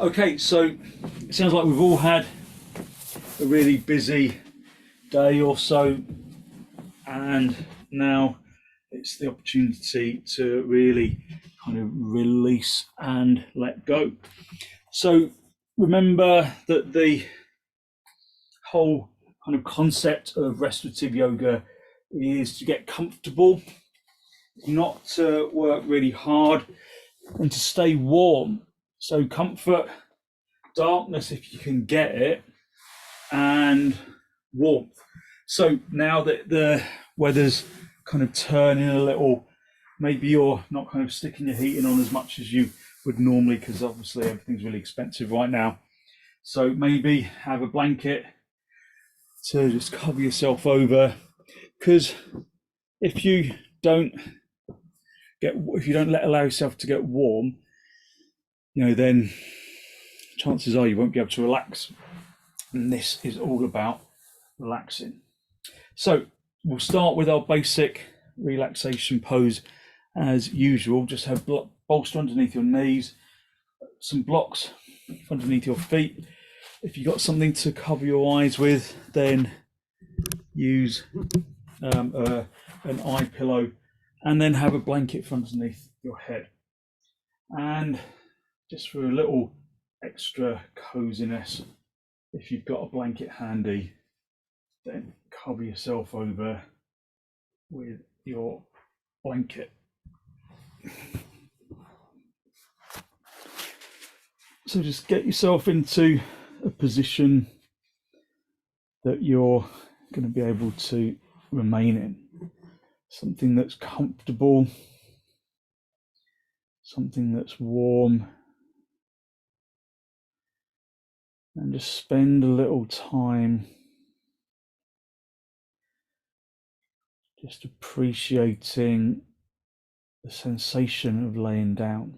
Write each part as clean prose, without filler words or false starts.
Okay, so it sounds like we've all had a really busy day or so, and now it's the opportunity to really kind of release and let go. So remember that the whole kind of concept of restorative yoga is to get comfortable, not to work really hard, and to stay warm. So comfort, darkness if you can get it, and warmth. So now that the weather's kind of turning a little, maybe you're not kind of sticking your heating on as much as you would normally, because obviously everything's really expensive right now. So maybe have a blanket to just cover yourself over, because if you don't allow yourself to get warm, then chances are you won't be able to relax. And this is all about relaxing. So we'll start with our basic relaxation pose as usual. Just have bolster underneath your knees, some blocks underneath your feet. If you've got something to cover your eyes with, then use an eye pillow, and then have a blanket underneath your head. And just for a little extra coziness, if you've got a blanket handy, then cover yourself over with your blanket. So just get yourself into a position that you're going to be able to remain in. Something that's comfortable, something that's warm, and just spend a little time just appreciating the sensation of laying down.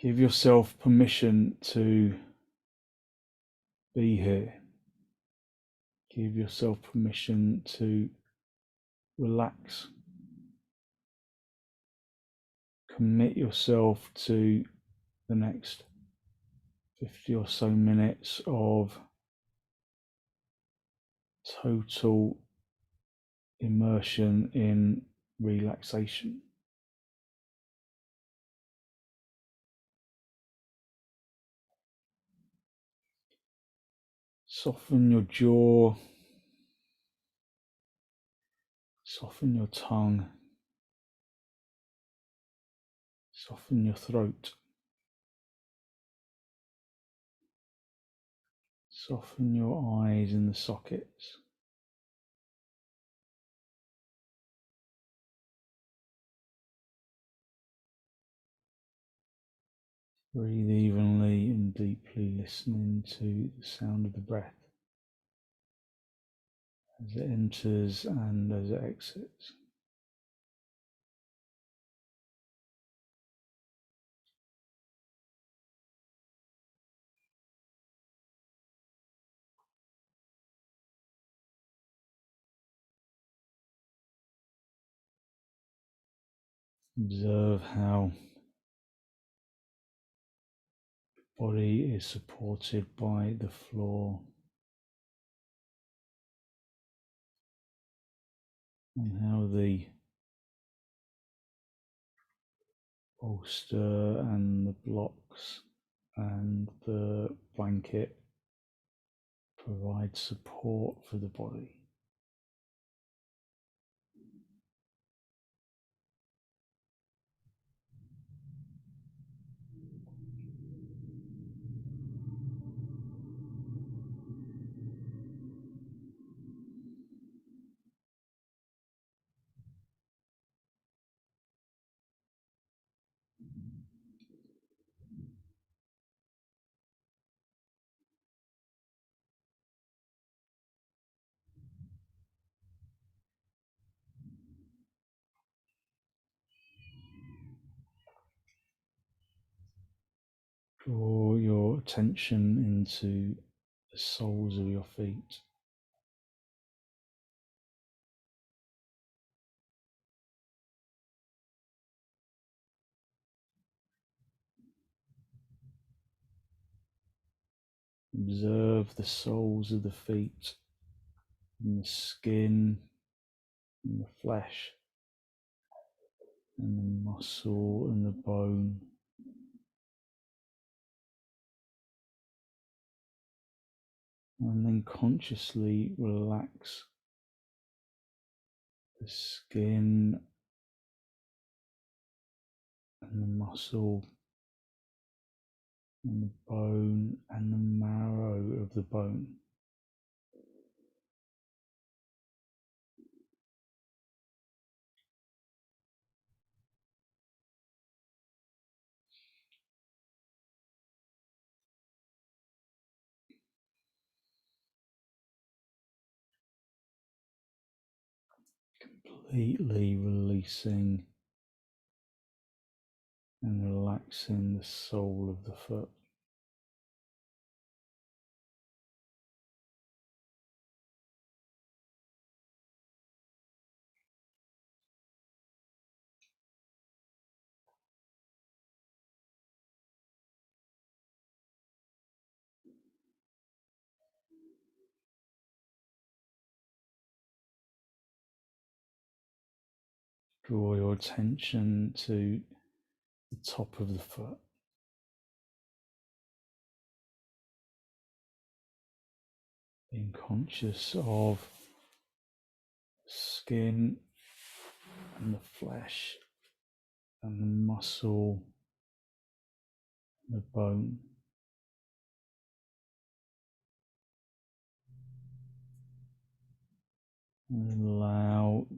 Give yourself permission to be here. Give yourself permission to relax. Commit yourself to the next 50 or so minutes of total immersion in relaxation. Soften your jaw, soften your tongue, soften your throat, soften your eyes in the sockets. Breathe evenly and deeply, listening to the sound of the breath as it enters and as it exits. Observe how the body is supported by the floor, and how the bolster and the blocks and the blanket provide support for the body. Draw your attention into the soles of your feet. Observe the soles of the feet and the skin and the flesh and the muscle and the bone. And then consciously relax the skin and the muscle and the bone and the marrow of the bone. Completely releasing and relaxing the sole of the foot. Draw your attention to the top of the foot. Being conscious of the skin and the flesh and the muscle and the bone. And allow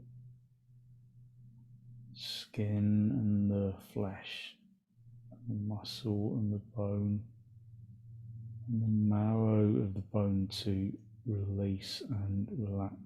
skin and the flesh and the muscle and the bone and the marrow of the bone to release and relax.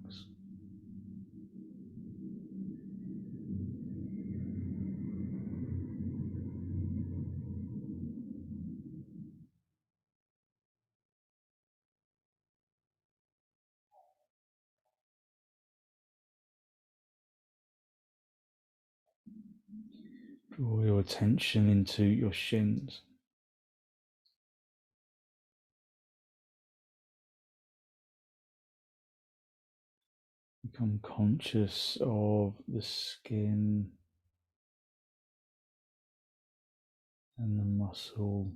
Draw your attention into your shins. Become conscious of the skin and the muscle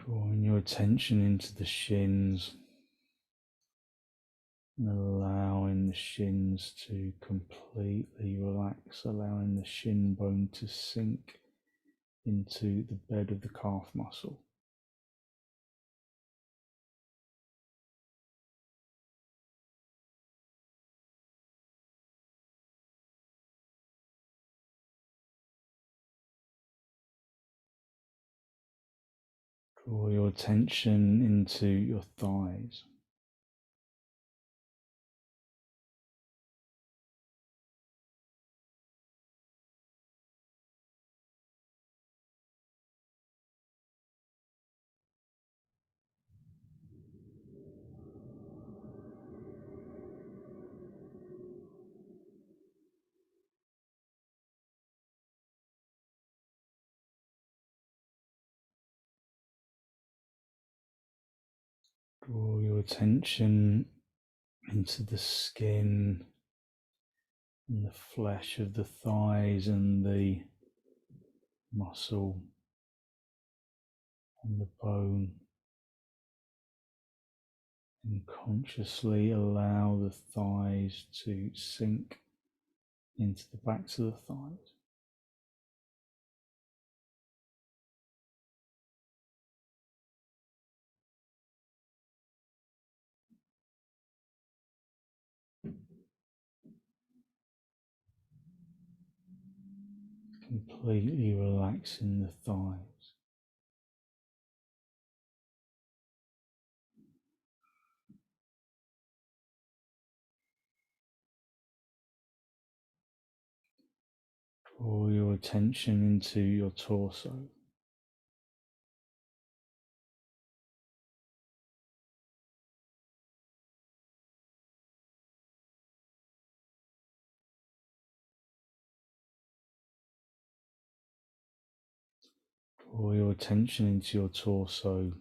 drawing your attention into the shins and allowing the shins to completely relax, allowing the shin bone to sink into the bed of the calf muscle. Draw your attention into your thighs. Draw your attention into the skin and the flesh of the thighs and the muscle and the bone, and consciously allow the thighs to sink into the backs of the thighs. Completely relaxing the thighs. Draw your your attention into your torso. Draw your attention into your torso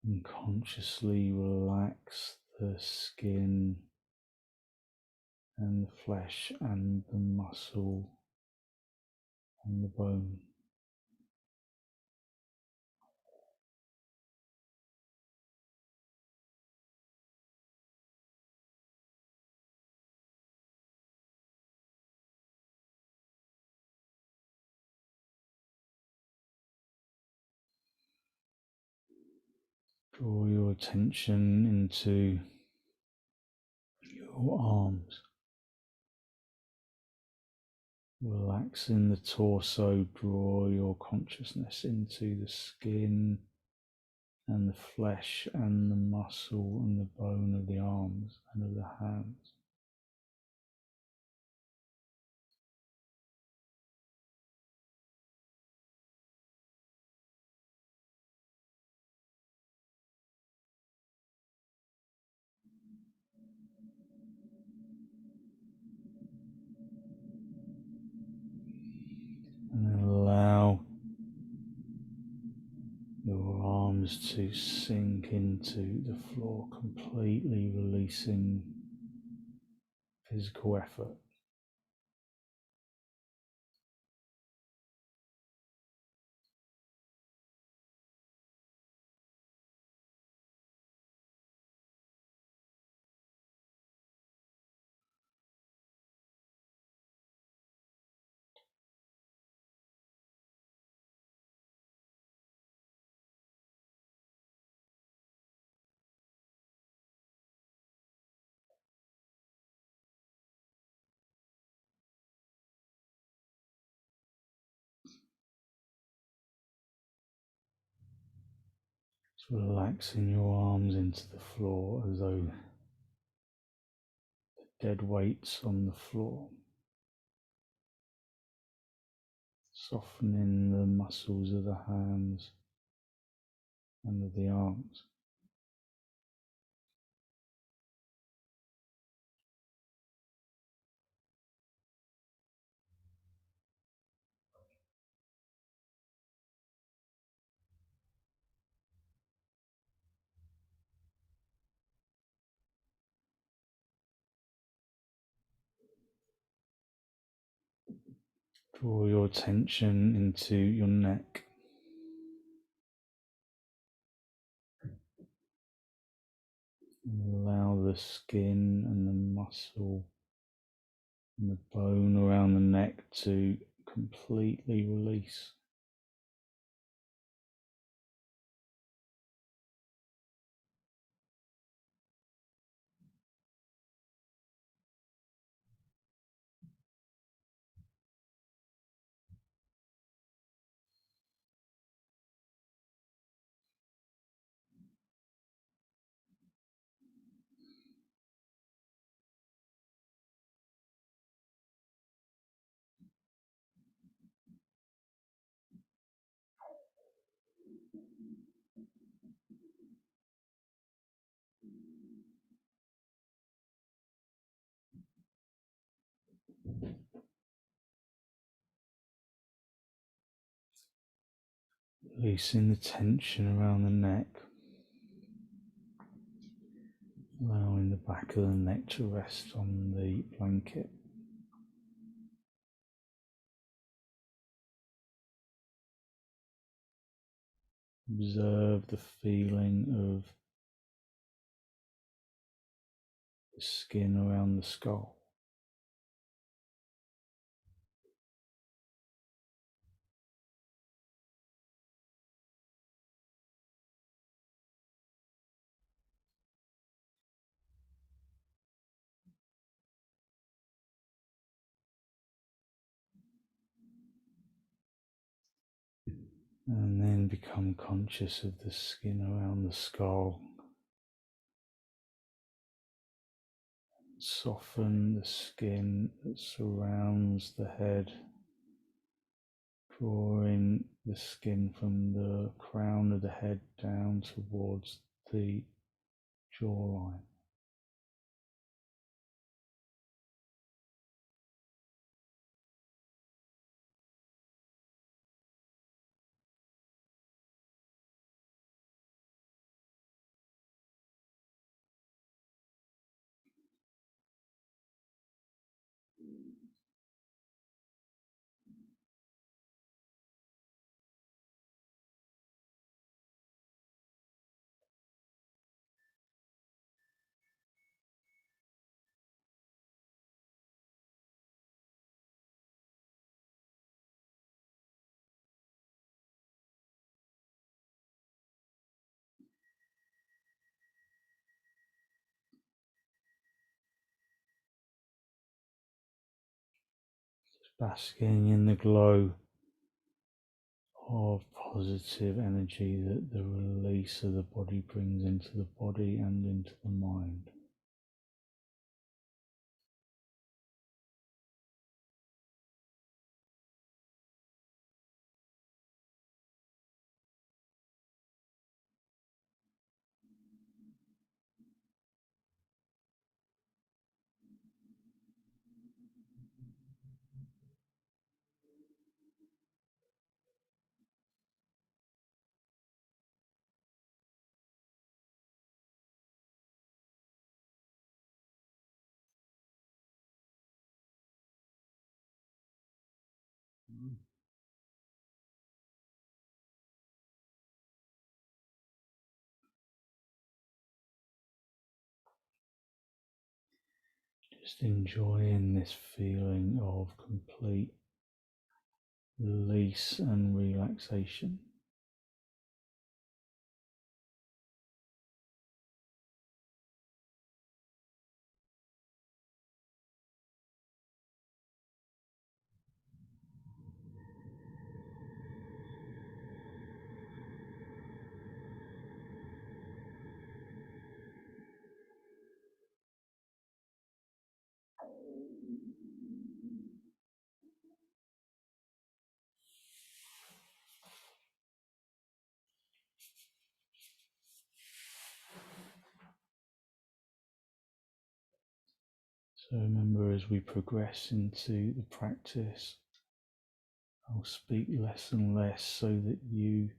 and consciously relax the skin and the flesh and the muscle and the bone. Draw your attention into your arms, relaxing the torso. Draw your consciousness into the skin and the flesh and the muscle and the bone of the arms and of the hands. And allow your arms to sink into the floor, completely releasing physical effort. Just relaxing your arms into the floor as though dead weights on the floor. Softening the muscles of the hands and of the arms. Draw your attention into your neck. And allow the skin and the muscle and the bone around the neck to completely release. Releasing the tension around the neck, allowing the back of the neck to rest on the blanket. Observe the feeling of the skin around the skull. And then become conscious of the skin around the skull. soften the skin that surrounds the head, drawing the skin from the crown of the head down towards the jawline. Basking in the glow of positive energy that the release of the body brings into the body and into the mind. Just enjoying this feeling of complete release and relaxation. So remember, as we progress into the practice, I'll speak less and less so that you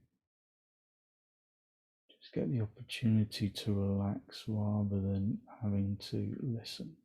just get the opportunity to relax rather than having to listen.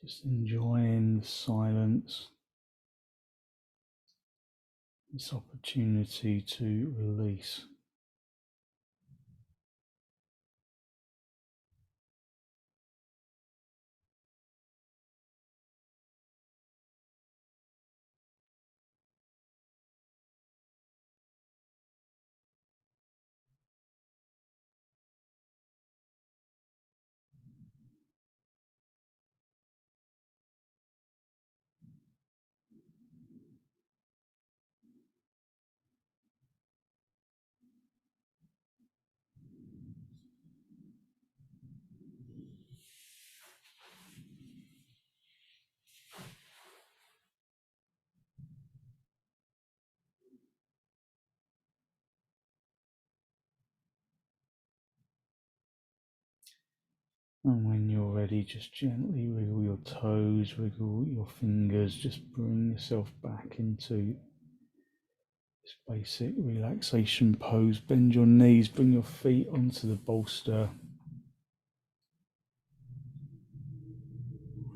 Just enjoying the silence, this opportunity to release. And when you're ready, just gently wiggle your toes, wiggle your fingers, just bring yourself back into this basic relaxation pose. Bend your knees, bring your feet onto the bolster,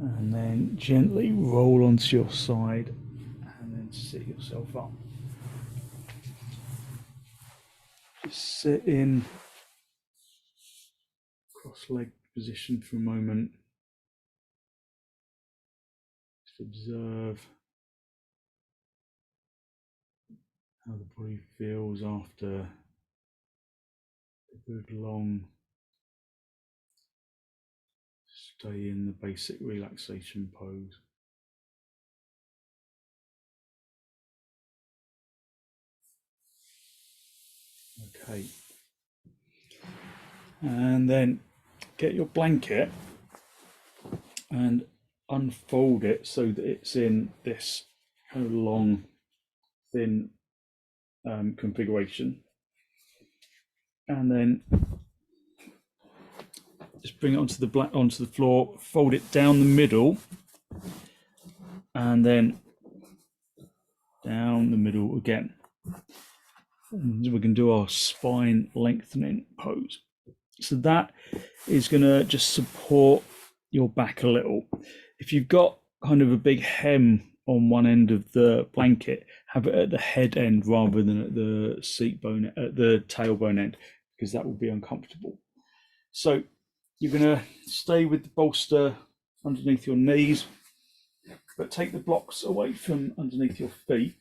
and then gently roll onto your side and then sit yourself up. Just sit in cross-legged position for a moment. Just observe how the body feels after a good long stay in the basic relaxation pose. Okay. And then get your blanket and unfold it so that it's in this kind of long, thin configuration. And then just bring it onto the floor, fold it down the middle, and then down the middle again. And we can do our spine lengthening pose. So that is going to just support your back a little. If you've got kind of a big hem on one end of the blanket, have it at the head end rather than at the seat bone, at the tailbone end, because that will be uncomfortable. So you're going to stay with the bolster underneath your knees, but take the blocks away from underneath your feet.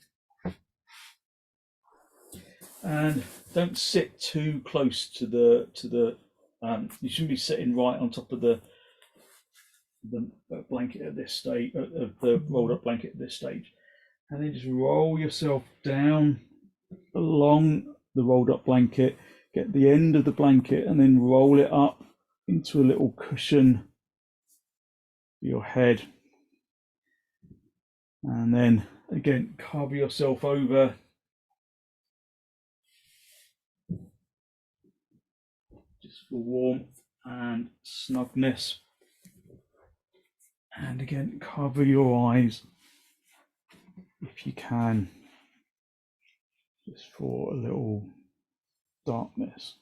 And don't sit too close to the you shouldn't be sitting right on top of the blanket at this stage, of the rolled up blanket at this stage. And then just roll yourself down along the rolled up blanket, get the end of the blanket and then roll it up into a little cushion for your head. And then again, cover yourself over. Just for warmth and snugness. And again, cover your eyes if you can, just for a little darkness.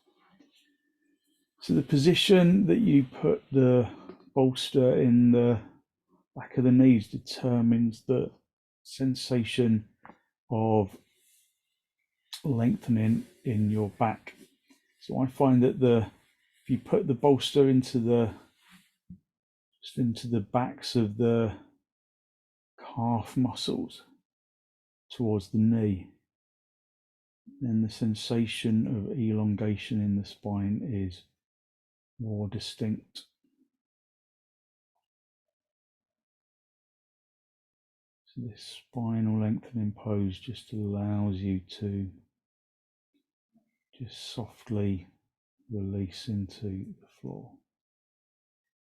So the position that you put the bolster in the back of the knees determines the sensation of lengthening in your back. So I find that if you put the bolster into the backs of the calf muscles towards the knee, then the sensation of elongation in the spine is more distinct. So this spinal lengthening pose just allows you to just softly release into the floor,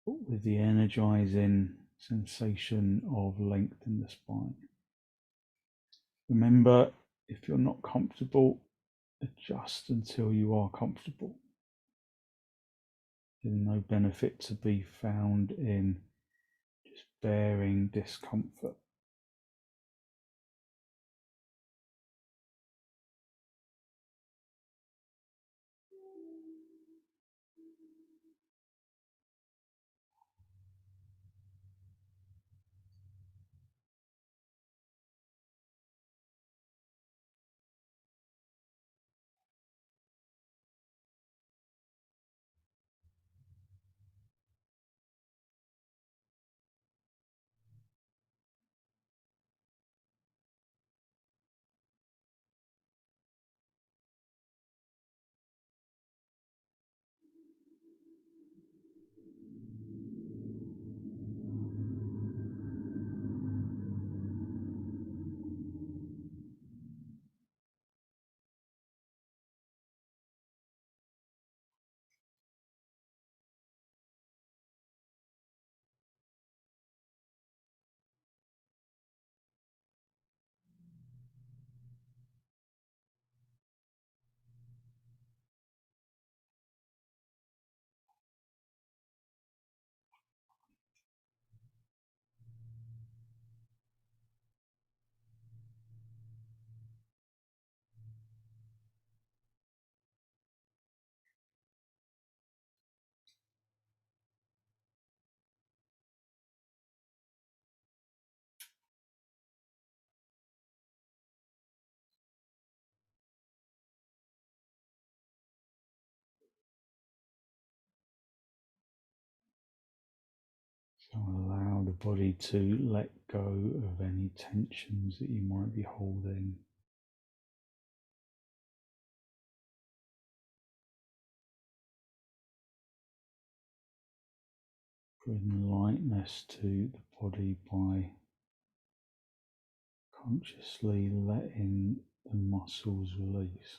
but with the energizing sensation of length in the spine. Remember, if you're not comfortable, adjust until you are comfortable. There's no benefit to be found in just bearing discomfort. So allow the body to let go of any tensions that you might be holding. Bring lightness to the body by consciously letting the muscles release.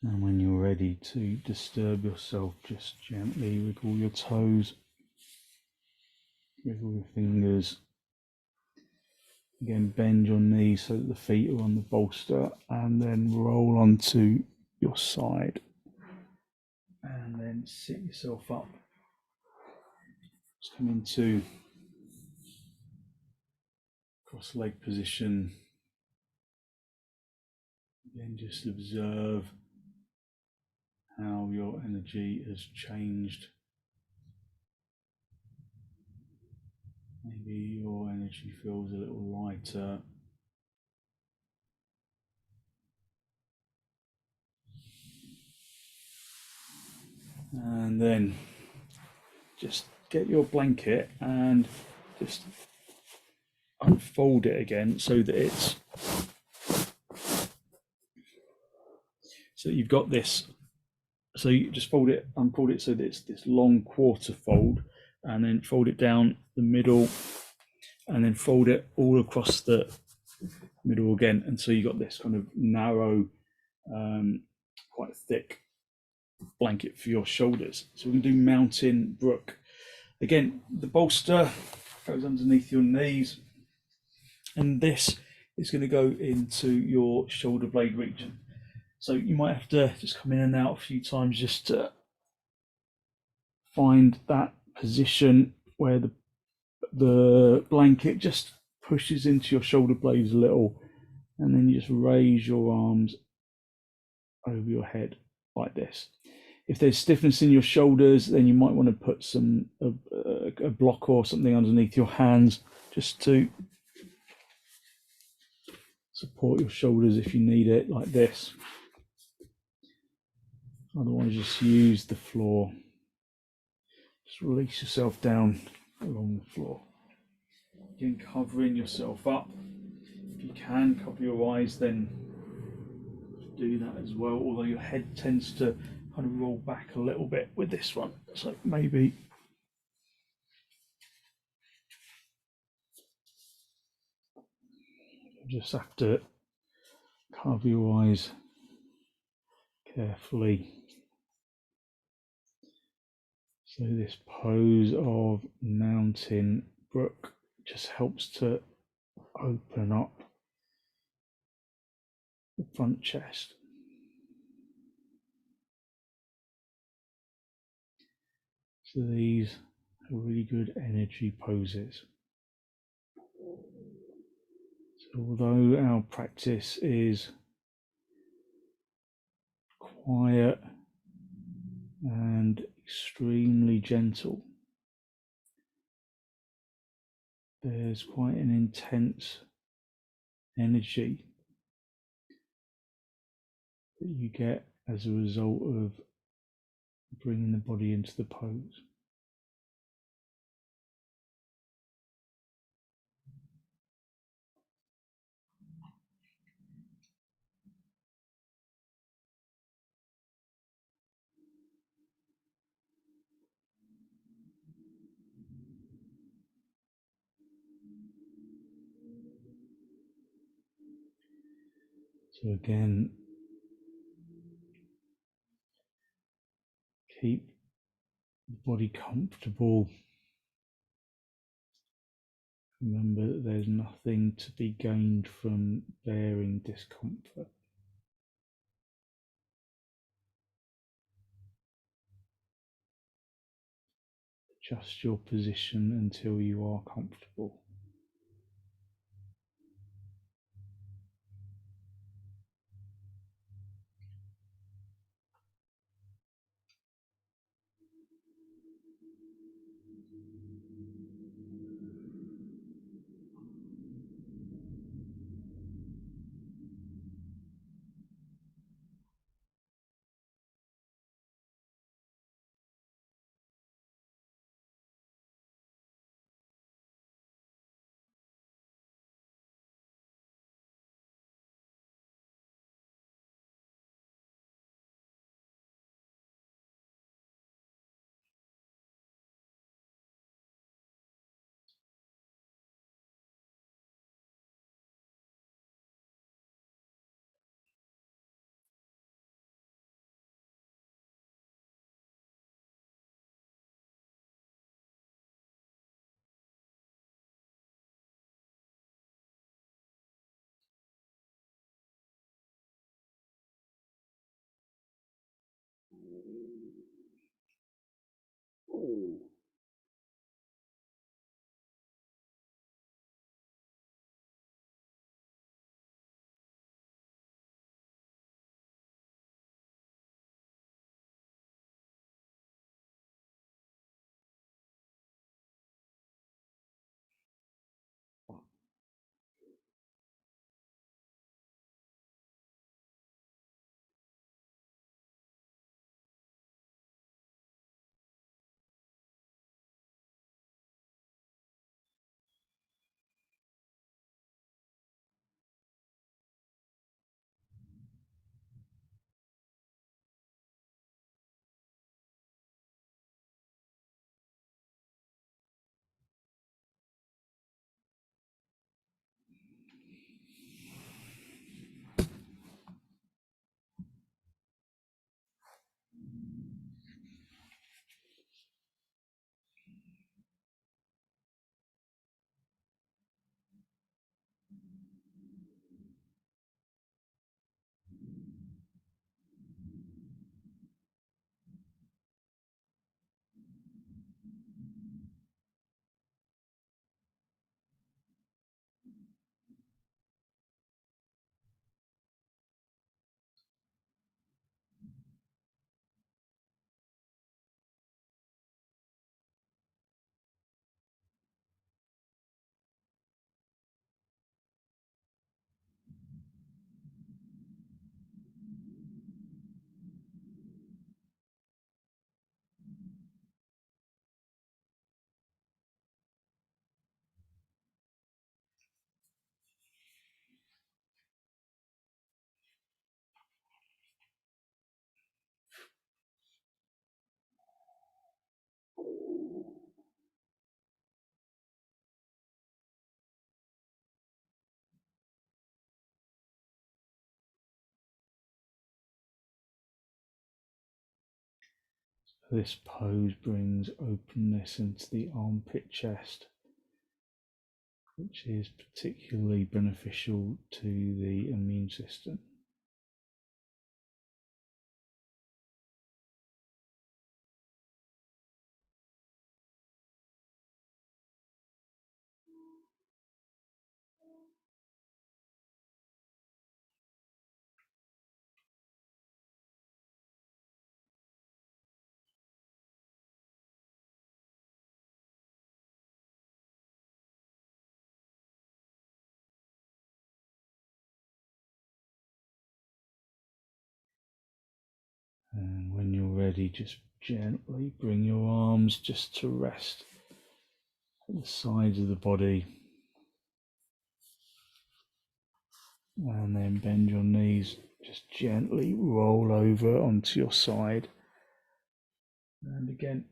And when you're ready to disturb yourself, just gently wiggle your toes, wiggle your fingers. Again, bend your knees so that the feet are on the bolster, and then roll onto your side. And then sit yourself up. Just come into cross leg position. Again, just observe how your energy has changed. Maybe your energy feels a little lighter. And then just get your blanket and just unfold it again so that you've got this. So you just unfold it so that it's this long quarter fold, and then fold it down the middle, and then fold it all across the middle again. And so you've got this kind of narrow, quite thick blanket for your shoulders. So we're going to do Mountain Brook. Again, the bolster goes underneath your knees, and this is going to go into your shoulder blade region. So you might have to just come in and out a few times just to find that position where the blanket just pushes into your shoulder blades a little, and then you just raise your arms over your head like this. If there's stiffness in your shoulders, then you might want to put some a block or something underneath your hands just to support your shoulders if you need it, like this. Otherwise, just use the floor. Just release yourself down along the floor. Again, covering yourself up. If you can cover your eyes, then do that as well, although your head tends to kind of roll back a little bit with this one, so maybe you just have to cover your eyes carefully. So this pose of mountain brook just helps to open up the front chest. So these are really good energy poses. So although our practice is quiet and extremely gentle, there's quite an intense energy that you get as a result of bringing the body into the pose. So again, keep the body comfortable. Remember that there's nothing to be gained from bearing discomfort. Adjust your position until you are comfortable. This pose brings openness into the armpit chest, which is particularly beneficial to the immune system. And when you're ready, just gently bring your arms just to rest at the sides of the body. And then bend your knees, just gently roll over onto your side. And again,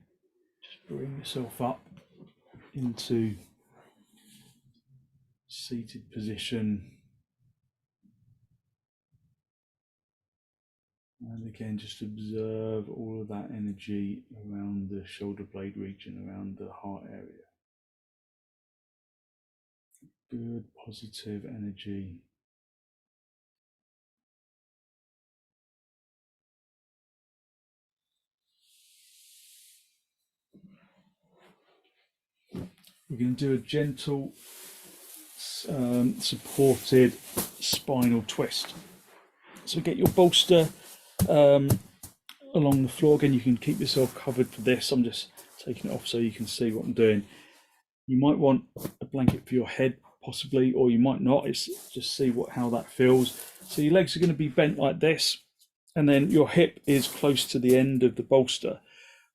just bring yourself up into seated position. And again, just observe all of that energy around the shoulder blade region, around the heart area. Good, positive energy. We're going to do a gentle, supported spinal twist. So get your bolster along the floor. Again, you can keep yourself covered for this. I'm just taking it off so you can see what I'm doing. You might want a blanket for your head, possibly, or you might not. It's just see how that feels. So your legs are going to be bent like this, and then your hip is close to the end of the bolster,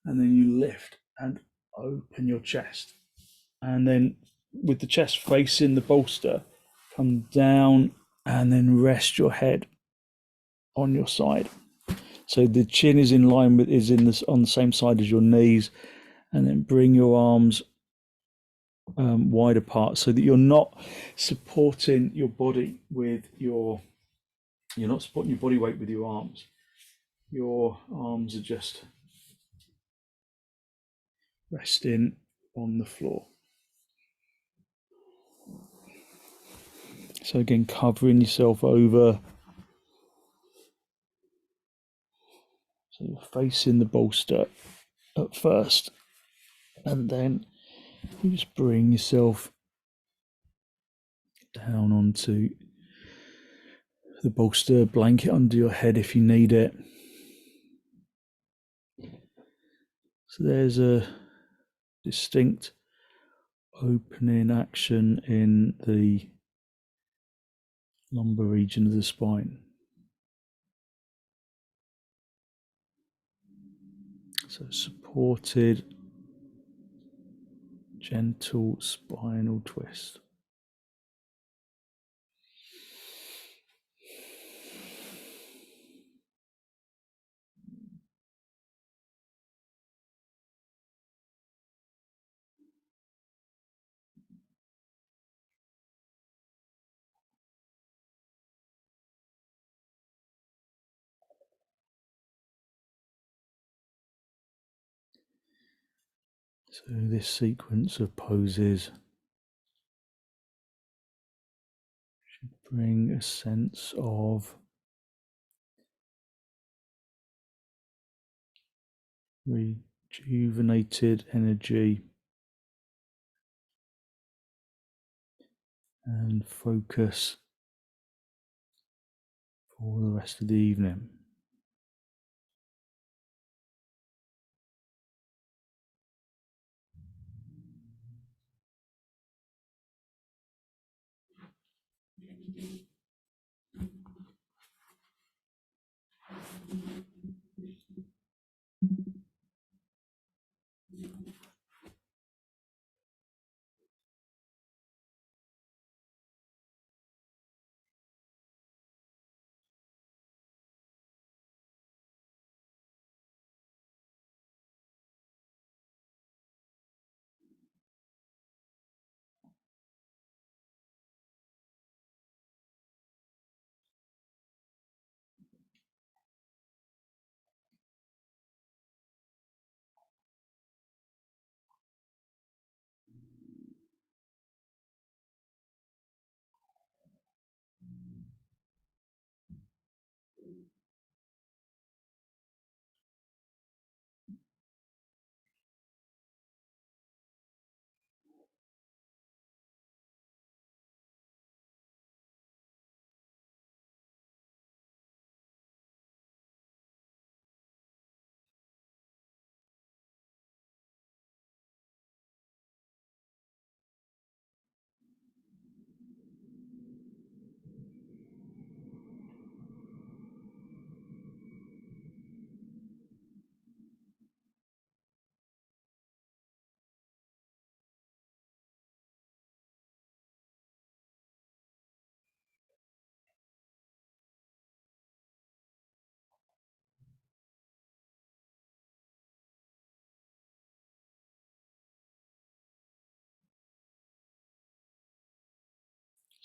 and then you lift and open your chest, and then with the chest facing the bolster, come down and then rest your head on your side. So the chin is in line with on the same side as your knees, and then bring your arms wide apart so that you're not supporting your body with you're not supporting your body weight with your arms. Your arms are just resting on the floor. So again, covering yourself over. So you're facing the bolster at first, and then you just bring yourself down onto the bolster, blanket under your head if you need it. So there's a distinct opening action in the lumbar region of the spine. So supported, gentle spinal twist. So this sequence of poses should bring a sense of rejuvenated energy and focus for the rest of the evening.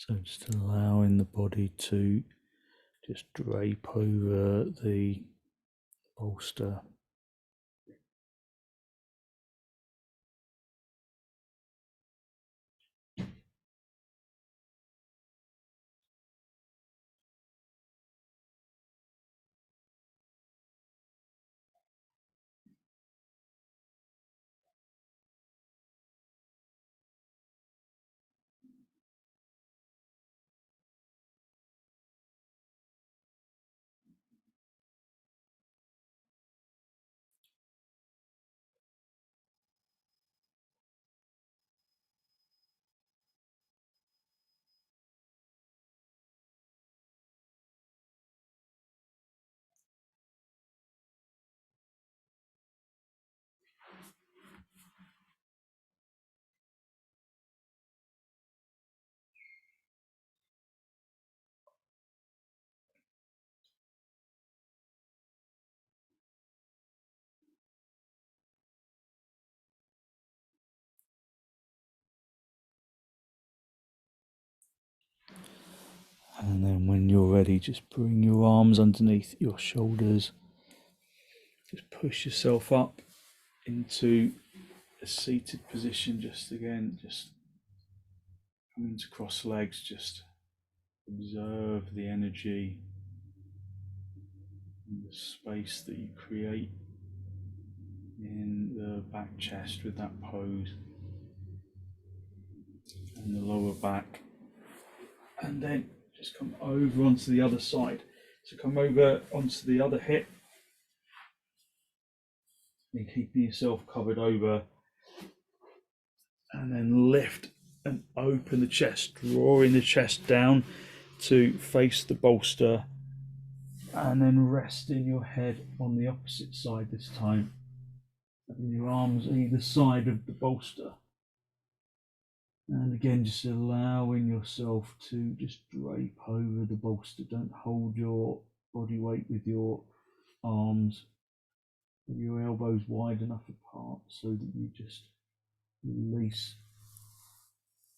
So just allowing the body to just drape over the bolster. And then when you're ready, just bring your arms underneath your shoulders. Just push yourself up into a seated position. Just coming to cross legs. Just observe the energy and the space that you create in the back chest with that pose, and the lower back. And then just come over onto the other side. So come over onto the other hip and keeping yourself covered over, and then lift and open the chest, drawing the chest down to face the bolster, and then resting your head on the opposite side this time, and your arms either side of the bolster. And again, just allowing yourself to just drape over the bolster. Don't hold your body weight with your arms, with your elbows wide enough apart so that you just release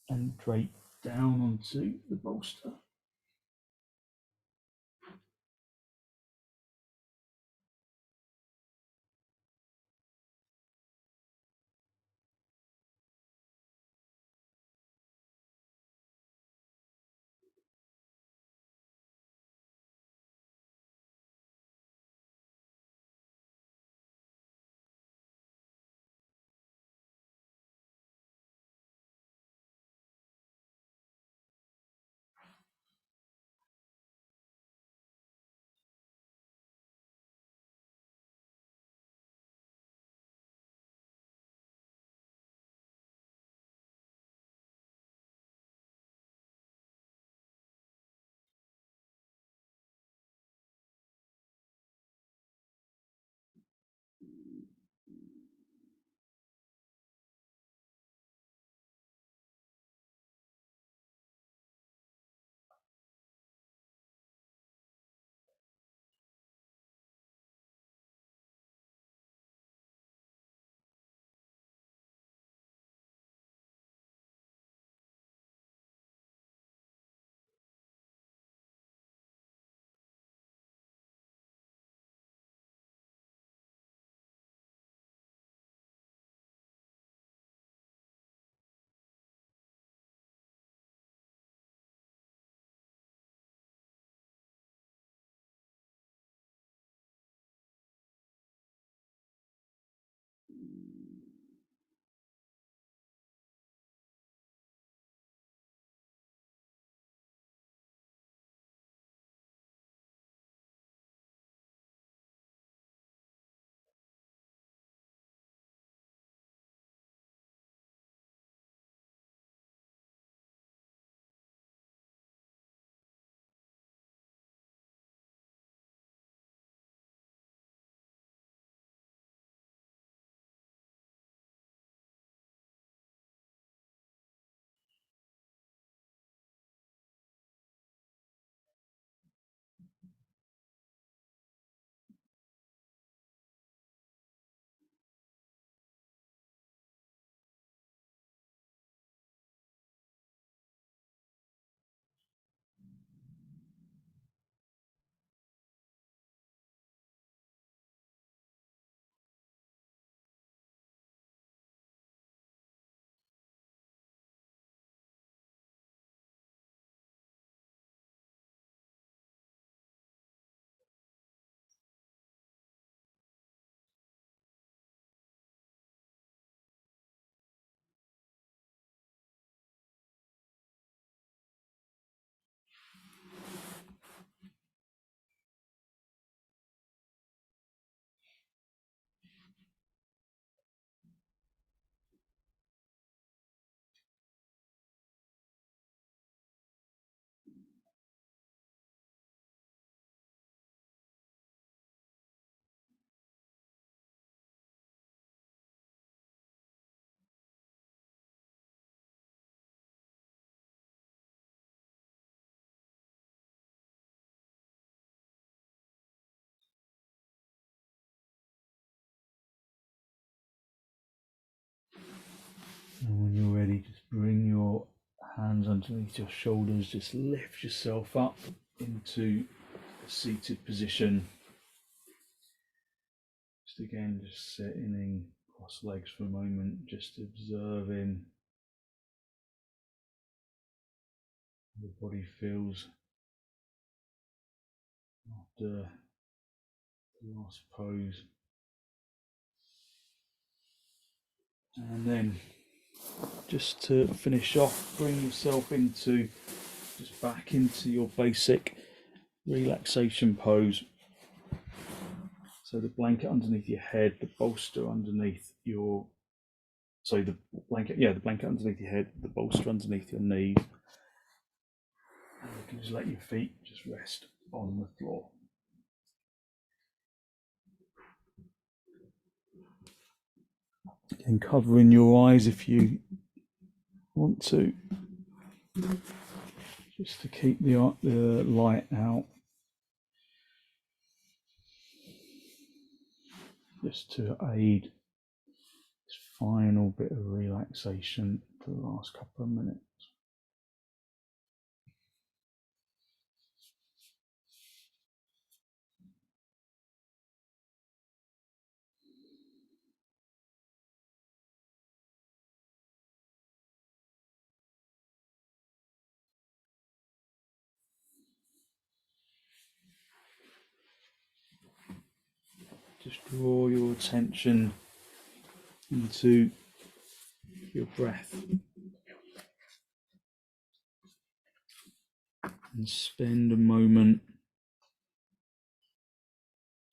and drape down onto the bolster. bring your hands underneath your shoulders, just lift yourself up into a seated position. Just again, just sitting cross legs for a moment, just observing how the body feels after the last pose. And then just to finish off, bring yourself into just back into your basic relaxation pose. So the blanket underneath your head, the bolster underneath your, the blanket underneath your head, the bolster underneath your knees. And you can just let your feet just rest on the floor. And covering your eyes if you want to, just to keep the light out, just to aid this final bit of relaxation for the last couple of minutes. Just draw your attention into your breath and spend a moment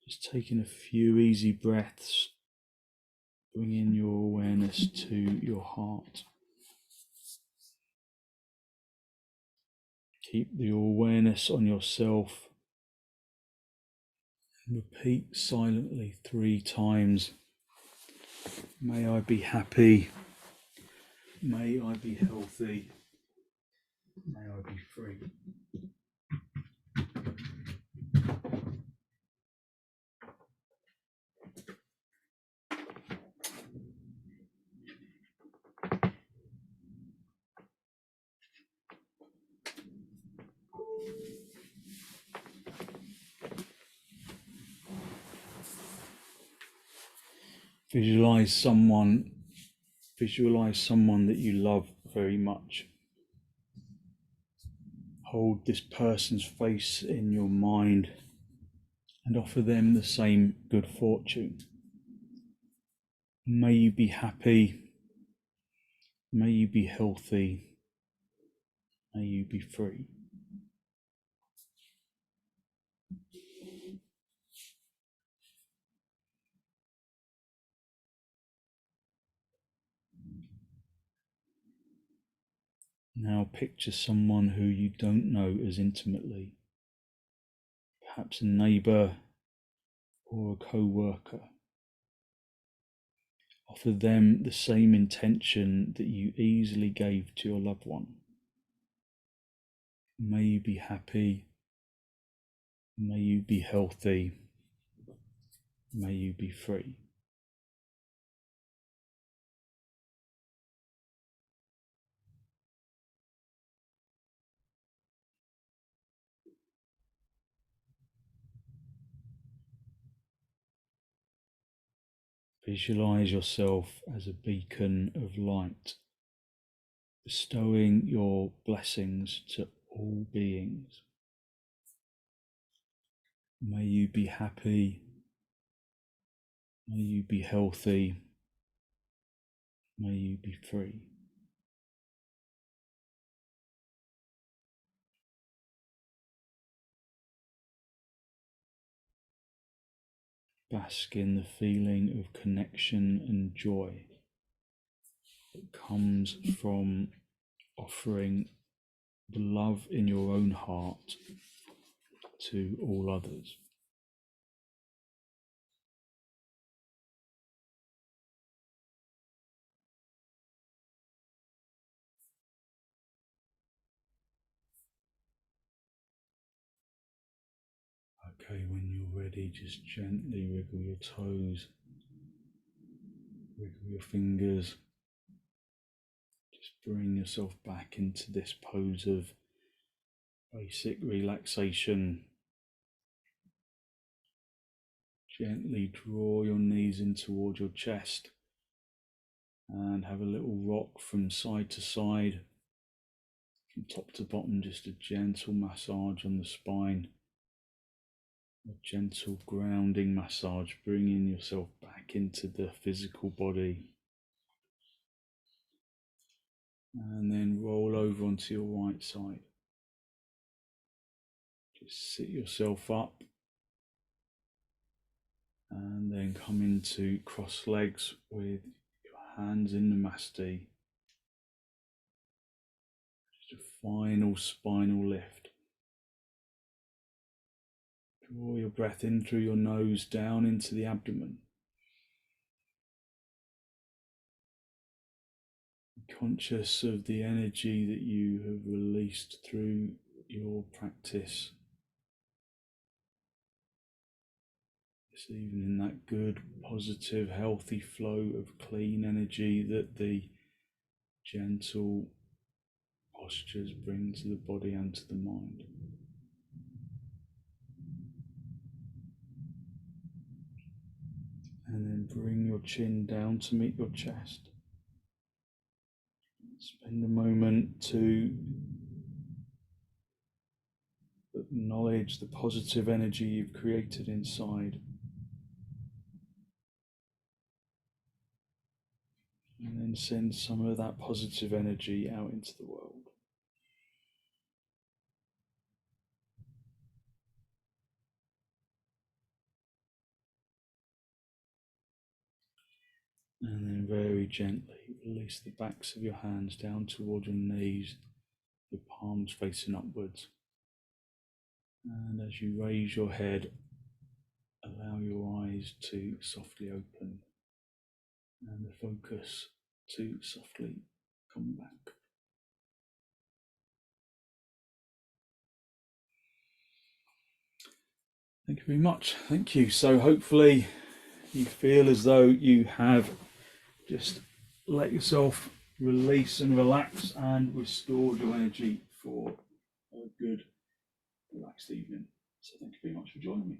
just taking a few easy breaths, bringing your awareness to your heart. Keep the awareness on yourself. Repeat silently 3 times. May I be happy. May I be healthy. May I be free. Visualize someone that you love very much. Hold this person's face in your mind and offer them the same good fortune. May you be happy. May you be healthy. May you be free. Now picture someone who you don't know as intimately, perhaps a neighbour or a co-worker. Offer them the same intention that you easily gave to your loved one. May you be happy. May you be healthy. May you be free. Visualize yourself as a beacon of light, bestowing your blessings to all beings. May you be happy. May you be healthy. May you be free. Bask in the feeling of connection and joy that comes from offering the love in your own heart to all others. Okay, when you're ready, just gently wiggle your toes, wiggle your fingers. Just bring yourself back into this pose of basic relaxation. Gently draw your knees in toward your chest and have a little rock from side to side, from top to bottom, just a gentle massage on the spine, a gentle grounding massage, bringing yourself back into the physical body. And then roll over onto your right side. Just sit yourself up and then come into cross legs with your hands in Namaste. Just a final spinal lift. Draw your breath in through your nose down into the abdomen. Conscious of the energy that you have released through your practice this evening, that good, positive, healthy flow of clean energy that the gentle postures bring to the body and to the mind. And then bring your chin down to meet your chest. Spend a moment to acknowledge the positive energy you've created inside. And then send some of that positive energy out into the world. And then very gently release the backs of your hands down toward your knees, your palms facing upwards. And as you raise your head, allow your eyes to softly open and the focus to softly come back. Thank you very much. Thank you. So hopefully you feel as though you have just let yourself release and relax and restored your energy for a good, relaxed evening. So thank you very much for joining me.